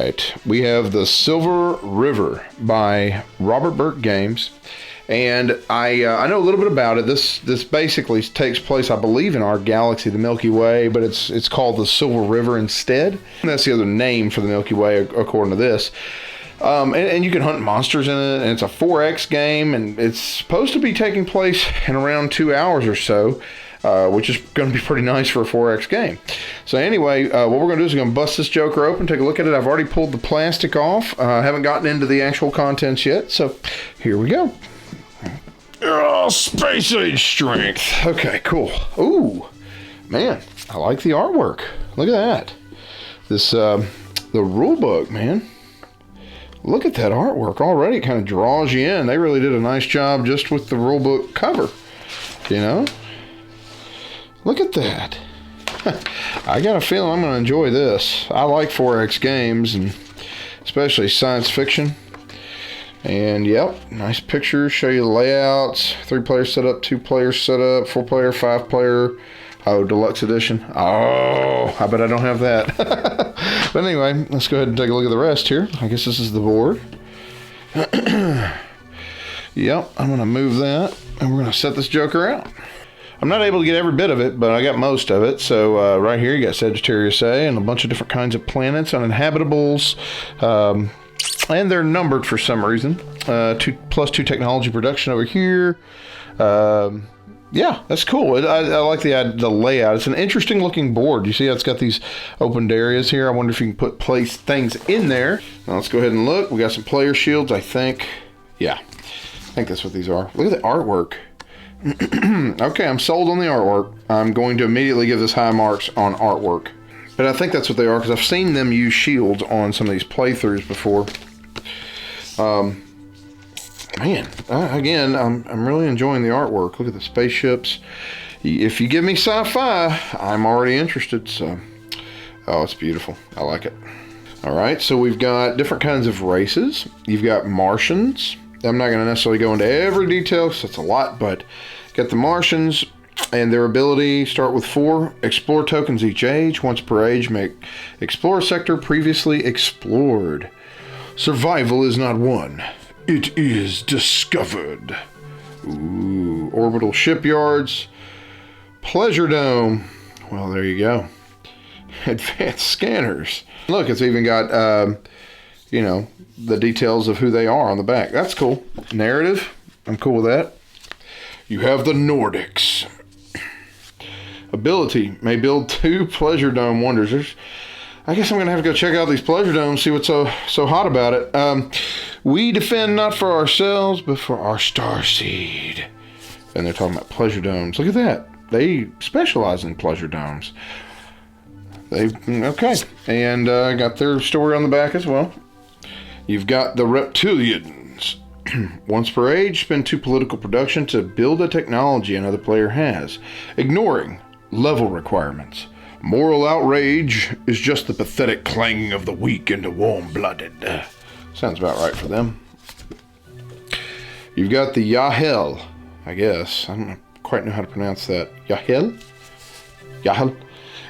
right, we have the Silver River by Robert Burke Games. And I know a little bit about it. This basically takes place, I believe, in our galaxy, the Milky Way, but it's called the Silver River instead. And that's the other name for the Milky Way, according to this. And you can hunt monsters in it, and it's a 4X game, and it's supposed to be taking place in around 2 hours or so, which is going to be pretty nice for a 4X game. So anyway, what we're going to do is we're going to bust this joker open, take a look at it. I've already pulled the plastic off. I haven't gotten into the actual contents yet, so here we go. Oh, space age strength. Okay, cool. Ooh, man, I like the artwork. Look at that. This, the rule book, man. Look at that artwork already. It kind of draws you in. They really did a nice job just with the rule book cover, you know? Look at that. I got a feeling I'm going to enjoy this. I like 4X games, and especially science fiction. And yep, nice pictures, show you the layouts, 3-player setup, 2-player setup, 4-player, 5-player, oh, deluxe edition. Oh, I bet I don't have that. But anyway, let's go ahead and take a look at the rest here. I guess this is the board. Yep, I'm gonna move that, and we're gonna set this joker out. I'm not able to get every bit of it, but I got most of it. So right here, you got Sagittarius A and a bunch of different kinds of planets, uninhabitables, and they're numbered for some reason. 2+2 technology production over here. Yeah, that's cool. I like the layout. It's an interesting looking board. You see how it's got these opened areas here? I wonder if you can place things in there. Now let's go ahead and look. We got some player shields, I think. Yeah, I think that's what these are. Look at the artwork. Okay, I'm sold on the artwork. I'm going to immediately give this high marks on artwork. But I think that's what they are, because I've seen them use shields on some of these playthroughs before. Man, again, I'm really enjoying the artwork. Look at the spaceships. If you give me sci-fi, I'm already interested. So, oh, it's beautiful. I like it. All right, so we've got different kinds of races. You've got Martians. I'm not going to necessarily go into every detail because it's a lot, but got the Martians and their ability. Start with 4 explore tokens each age. Once per age, make explore a sector previously explored. Survival is not won. It is discovered. Ooh, orbital shipyards. Pleasure dome. Well, there you go. Advanced scanners. Look, it's even got, you know, the details of who they are on the back. That's cool. Narrative. I'm cool with that. You have the Nordics. Ability. May build 2 pleasure dome wonders. I guess I'm going to have to go check out these pleasure domes, see what's so hot about it. We defend not for ourselves, but for our starseed. And they're talking about pleasure domes. Look at that. They specialize in pleasure domes. Okay. And got their story on the back as well. You've got the reptilians. Once per age, spend 2 political production to build a technology another player has, ignoring level requirements. Moral outrage is just the pathetic clanging of the weak and the warm-blooded. Sounds about right for them. You've got the Yahel, I guess. I don't quite know how to pronounce that. Yahel? Yahel?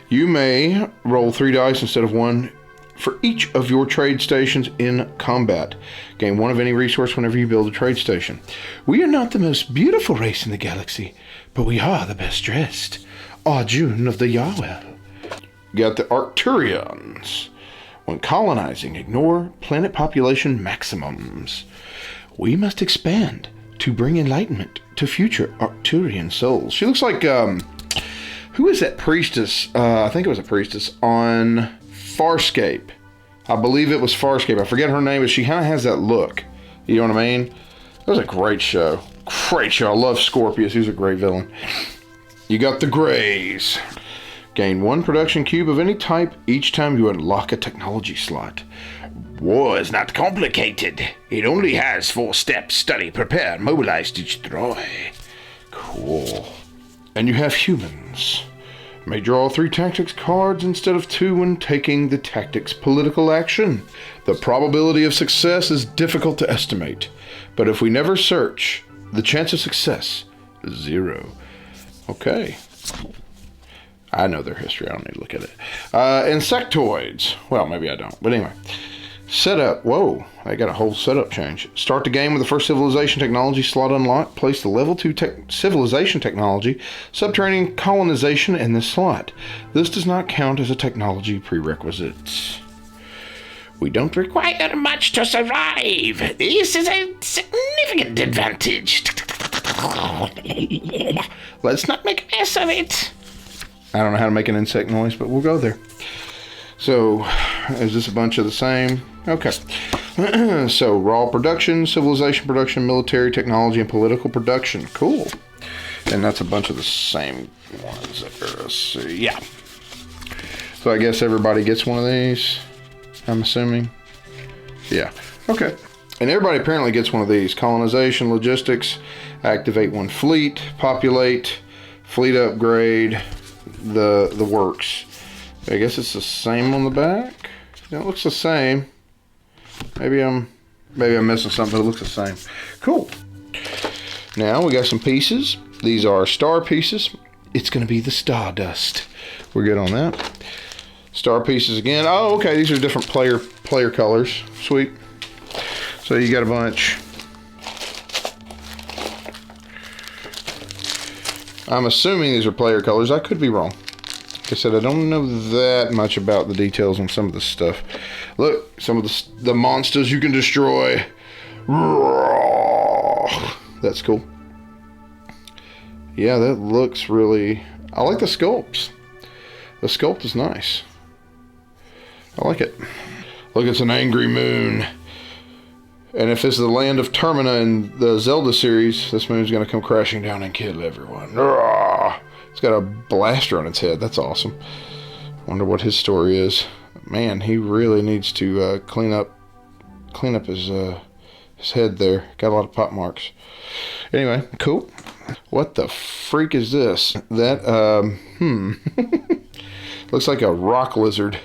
You may roll 3 dice instead of 1 for each of your trade stations in combat. Gain 1 of any resource whenever you build a trade station. We are not the most beautiful race in the galaxy, but we are the best dressed. Arjun of the Yahweh. You got the Arcturians. When colonizing, ignore planet population maximums. We must expand to bring enlightenment to future Arcturian souls. She looks like, who is that priestess? I think it was a priestess on Farscape. I believe it was Farscape. I forget her name, but she kind of has that look. You know what I mean? That was a great show. Great show. I love Scorpius. He was a great villain. You got the Greys. Gain 1 production cube of any type each time you unlock a technology slot. War is not complicated. It only has 4 steps. Study, prepare, mobilize, destroy. Cool. And you have humans. May draw 3 tactics cards instead of 2 when taking the tactics political action. The probability of success is difficult to estimate, but if we never search, the chance of success is 0. Okay. I know their history. I don't need to look at it. Insectoids. Well, maybe I don't. But anyway. Setup. Whoa, I got a whole setup change. Start the game with the first civilization technology slot unlocked. Place the level 2 civilization technology subterranean colonization in this slot. This does not count as a technology prerequisite. We don't require much to survive. This is a significant advantage. Let's not make a mess of it. I don't know how to make an insect noise, but we'll go there. So, is this a bunch of the same? Okay. So, raw production, civilization production, military technology, and political production. Cool. And that's a bunch of the same ones. Let's see. Yeah. So, I guess everybody gets one of these, I'm assuming. Yeah. Okay. And everybody apparently gets one of these. Colonization, logistics, activate one fleet, populate, fleet upgrade, the works. I guess it's the same on the back. It looks the same. Maybe I'm missing something, but it looks the same. Cool. Now we got some pieces. These are star pieces. It's going to be the Stardust. We're good on that. Star pieces again. Oh, okay. These are different player colors. Sweet. So you got a bunch. I'm assuming these are player colors. I could be wrong. Like I said, I don't know that much about the details on some of this stuff. Look, some of the monsters you can destroy. That's cool. Yeah, that looks really... I like the sculpts. The sculpt is nice. I like it. Look, it's an angry moon. And if it's the land of Termina in the Zelda series, this moon's going to come crashing down and kill everyone. It's got a blaster on its head. That's awesome. Wonder what his story is. Man, he really needs to clean up his head there. Got a lot of pop marks. Anyway, cool. What the freak is this? That looks like a rock lizard.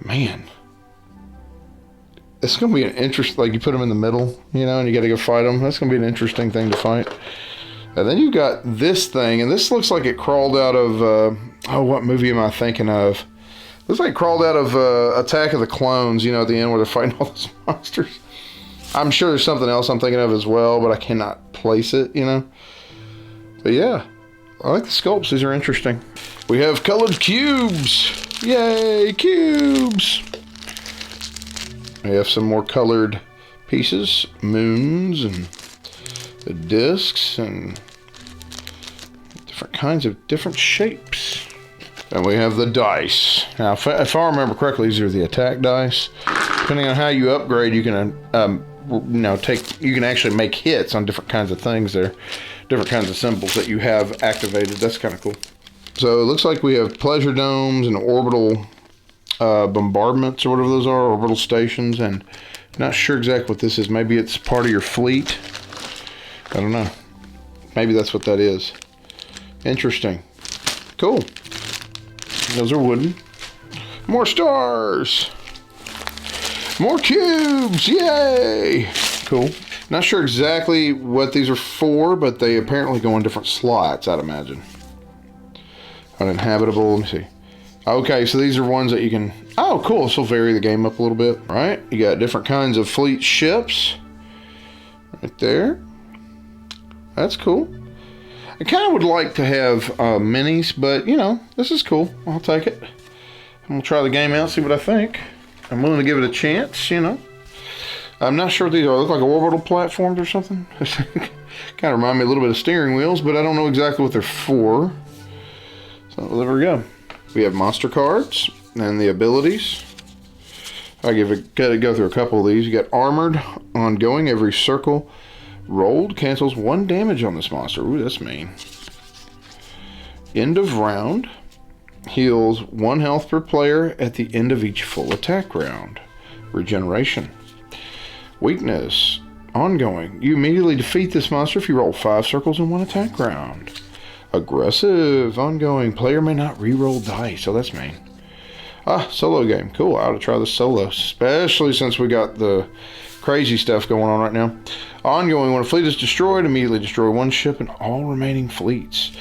Man, it's gonna be an interest. Like you put them in the middle, you know, and you got to go fight them. That's gonna be an interesting thing to fight. And then you got this thing, and this looks like it crawled out of, what movie am I thinking of? Looks like it crawled out of Attack of the Clones, you know, at the end where they're fighting all those monsters. I'm sure there's something else I'm thinking of as well, but I cannot place it, you know. But yeah, I like the sculpts. These are interesting. We have colored cubes. Yay, cubes. We have some more colored pieces, moons, and the discs, and different kinds of different shapes. And we have the dice. Now, if I remember correctly, these are the attack dice. Depending on how you upgrade, you can, you can actually make hits on different kinds of things there. Different kinds of symbols that you have activated. That's kind of cool. So it looks like we have pleasure domes and orbital bombardments, or whatever those are, orbital stations, and not sure exactly what this is. Maybe it's part of your fleet. I don't know. Maybe that's what that is. Interesting. Cool. Those are wooden. More stars. More cubes. Yay. Cool. Not sure exactly what these are for, but they apparently go in different slots, I'd imagine. Uninhabitable. Let me see. Okay, so these are ones that you can... Oh, cool. This will vary the game up a little bit. All right. You got different kinds of fleet ships. Right there. That's cool. I kind of would like to have minis, but, you know, this is cool. I'll take it. I'm going to try the game out, see what I think. I'm willing to give it a chance, you know. I'm not sure what these are. They look like orbital platforms or something. Kind of remind me a little bit of steering wheels, but I don't know exactly what they're for. So there we go. We have monster cards and the abilities. Gotta go through a couple of these. You got armored, ongoing, every circle rolled cancels 1 damage on this monster. Ooh, that's mean. End of round. Heals 1 health per player at the end of each full attack round. Regeneration. Weakness. Ongoing. You immediately defeat this monster if you roll 5 circles in 1 attack round. Aggressive. Ongoing. Player may not re-roll dice. So that's mean. Solo game. Cool. I ought to try this solo. Especially since we got the crazy stuff going on right now. Ongoing. When a fleet is destroyed, immediately destroy 1 ship and all remaining fleets.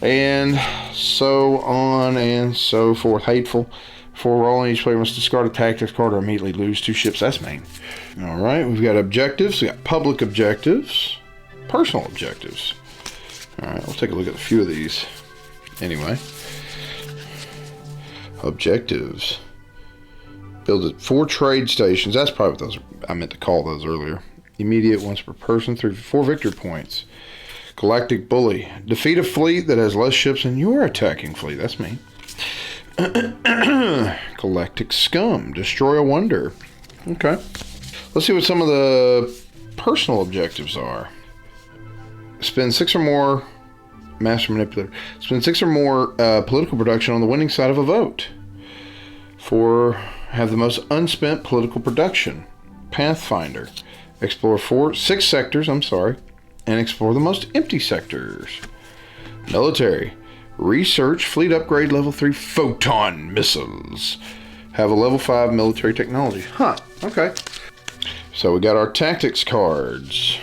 And so on and so forth. Hateful. Before rolling, each player must discard a tactics card or immediately lose 2 ships. That's main. All right, we've got objectives. We got public objectives, personal objectives. All right, we'll take a look at a few of these. Anyway, objectives. Build 4 trade stations. That's probably what those I meant to call those earlier. Immediate, once per person, 4 victory points. Galactic Bully. Defeat a fleet that has less ships than your attacking fleet. That's me. Galactic Scum. Destroy a wonder. Okay. Let's see what some of the personal objectives are. Spend 6 or more... Master Manipulator. Spend 6 or more political production on the winning side of a vote. 4. Have the most unspent political production. Pathfinder. Explore 6 sectors, and explore the most empty sectors. Military. Research fleet upgrade level 3 photon missiles. Have a level 5 military technology. Huh, okay. So we got our tactics cards.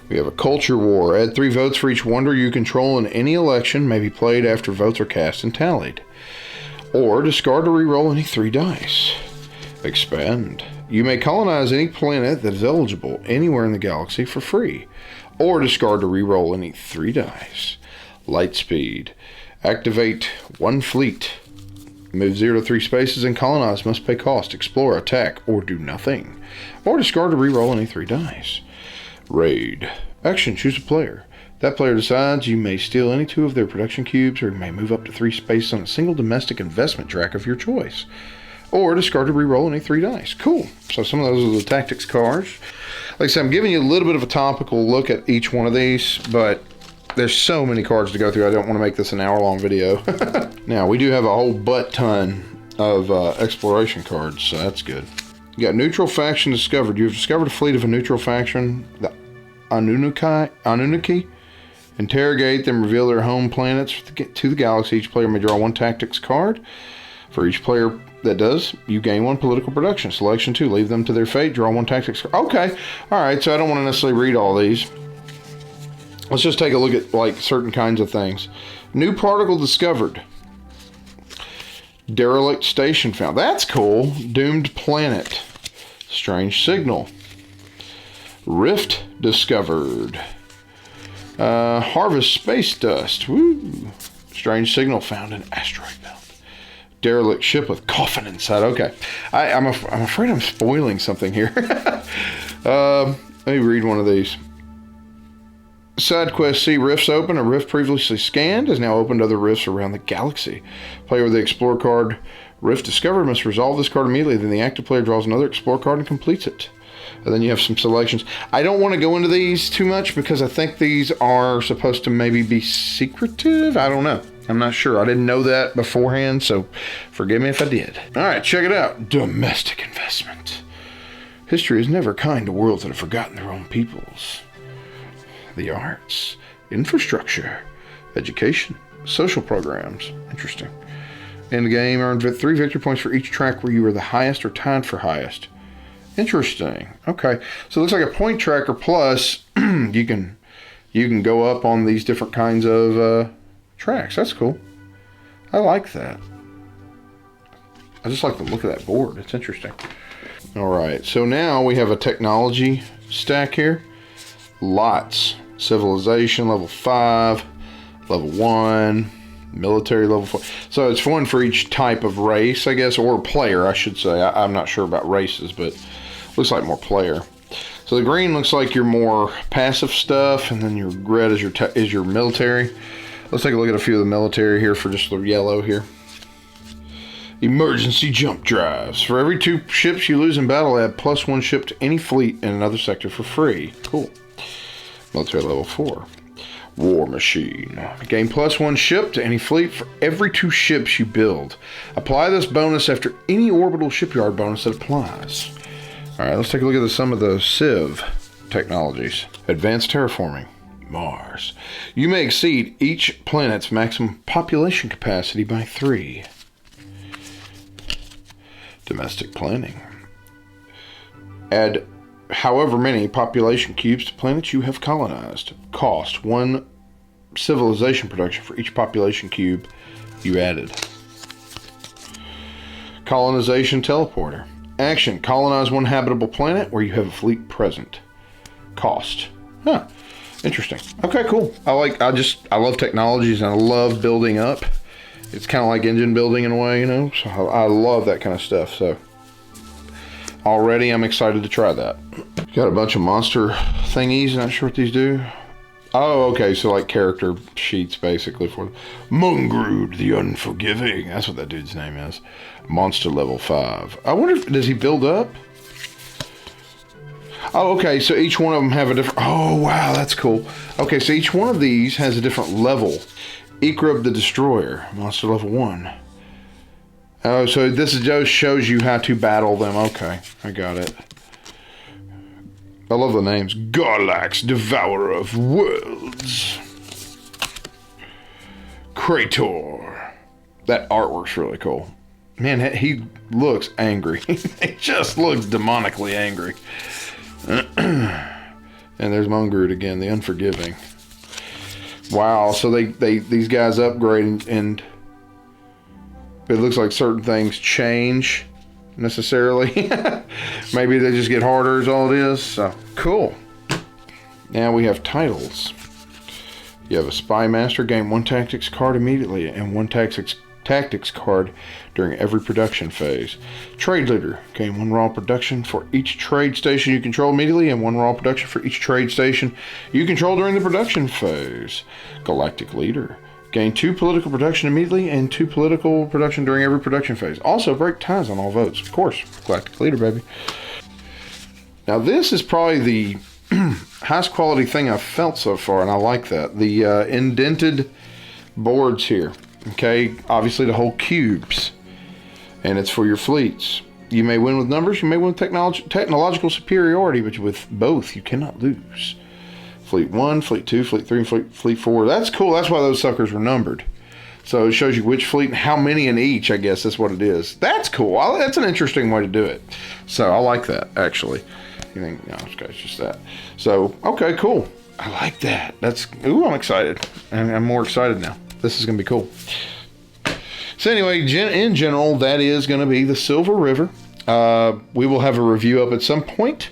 We have a culture war. Add 3 votes for each wonder you control in any election. May be played after votes are cast and tallied. Or discard or re-roll any 3 dice. Expand. You may colonize any planet that is eligible anywhere in the galaxy for free. Or discard or re-roll any 3 dice. Lightspeed. Activate 1 fleet. Move 0 to 3 spaces and colonize must pay cost. Explore, attack, or do nothing. Or discard or re-roll any 3 dice. Raid. Action. Choose a player. That player decides you may steal any 2 of their production cubes, or you may move up to 3 spaces on a single domestic investment track of your choice. Or discard or re-roll any 3 dice. Cool. So some of those are the tactics cards. Like I said, I'm giving you a little bit of a topical look at each one of these, but there's so many cards to go through. I don't want to make this an hour-long video. Now, we do have a whole butt-ton of exploration cards, so that's good. You got neutral faction discovered. You have discovered a fleet of a neutral faction, the Anunnaki. Interrogate them, reveal their home planets to the galaxy. Each player may draw 1 tactics card. For each player that does, you gain 1 political production. Selection 2, leave them to their fate. Draw 1 tactics card. Okay, all right. So I don't want to necessarily read all these. Let's just take a look at like certain kinds of things. New particle discovered. Derelict station found. That's cool. Doomed planet. Strange signal. Rift discovered. Harvest space dust. Woo. Strange signal found in asteroid belt. Derelict ship with coffin inside. Okay. I'm afraid I'm spoiling something here. Let me read one of these. Side quest C. Rifts open. A rift previously scanned has now opened other rifts around the galaxy. Player with the Explore card Rift discovered must resolve this card immediately. Then the active player draws another Explore card and completes it. And then you have some selections. I don't want to go into these too much because I think these are supposed to maybe be secretive. I don't know. I'm not sure. I didn't know that beforehand, so forgive me if I did. All right, check it out. Domestic investment. History is never kind to worlds that have forgotten their own peoples. The arts, infrastructure, education, social programs. Interesting. In the game, earn 3 victory points for each track where you are the highest or tied for highest. Interesting. Okay, so it looks like a point tracker plus. you can go up on these different kinds of tracks. That's cool. I like that. I just like the look of that board. It's interesting. All right, so now we have a technology stack here. Lots. Civilization level 5, level 1, military level 4. So it's 1 for each type of race, I guess, or player, I should say. I'm not sure about races, but looks like more player. So the green looks like your more passive stuff, and then your red is your military. Let's take a look at a few of the military here for just the yellow here. Emergency jump drives. For every 2 ships you lose in battle, add +1 ship to any fleet in another sector for free. Cool. Military level 4. War machine. Gain +1 ship to any fleet for every 2 ships you build. Apply this bonus after any orbital shipyard bonus that applies. Alright, let's take a look at some of the Civ technologies. Advanced terraforming. Mars. You may exceed each planet's maximum population capacity by 3. Domestic planning. Add however many population cubes to planets you have colonized. Cost 1 civilization production for each population cube you added. Colonization teleporter. Action, colonize one habitable planet where you have a fleet present. Cost. Huh. Interesting. Okay, cool. I love technologies and I love building up. It's kind of like engine building in a way, you know? So I love that kind of stuff. So already I'm excited to try that. Got a bunch of monster thingies. Not sure what these do. Oh, okay. So like character sheets basically for them. Mungrood the Unforgiving. That's what that dude's name is. Monster level 5. I wonder if, does he build up? Oh, okay. So each one of them have a different, oh, wow. That's cool. Okay. So each one of these has a different level. Ikrub the Destroyer, monster level 1. Oh, so this just shows you how to battle them. Okay. I got it. I love the names. Garlax, Devourer of Worlds. Krator. That artwork's really cool. Man, he looks angry. He just looks demonically angry. And there's Mungrood again, the Unforgiving. Wow, so these guys upgrade and it looks like certain things change necessarily. Maybe they just get harder is all it is. So cool. Now we have titles. You have a Spy Master, gain 1 tactics card immediately and 1 tactics card during every production phase. Trade Leader, gain 1 raw production for each trade station you control immediately and 1 raw production for each trade station you control during the production phase. Galactic Leader, gain 2 political production immediately and 2 political production during every production phase. Also break ties on all votes. Of course, Galactic Leader, baby. Now this is probably the highest quality thing I've felt so far, and I like that. The indented boards here. Okay, obviously to hold cubes, and it's for your fleets. You may win with numbers, you may win with technological superiority, but with both you cannot lose. Fleet 1, Fleet 2, Fleet 3, and Fleet 4. That's cool. That's why those suckers were numbered. So it shows you which fleet and how many in each, I guess that's what it is. That's cool. That's an interesting way to do it. So I like that, actually. You think, no, it's just that. So, okay, cool. I like that. Ooh, I'm excited. I'm more excited now. This is going to be cool. So anyway, in general, that is going to be the Silver River. We will have a review up at some point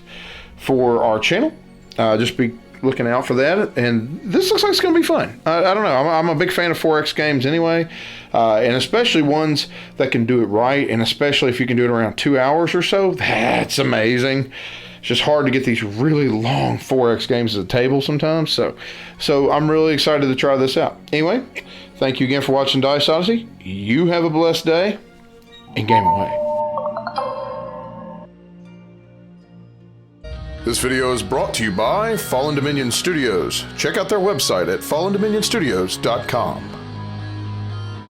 for our channel. Just be looking out for that. And this looks like it's going to be fun. I don't know. I'm a big fan of 4X games anyway. And especially ones that can do it right. And especially if you can do it around 2 hours or so. That's amazing. It's just hard to get these really long 4X games at the table sometimes. So I'm really excited to try this out. Anyway, thank you again for watching Dice Odyssey. You have a blessed day, and game away. This video is brought to you by Fallen Dominion Studios. Check out their website at fallendominionstudios.com.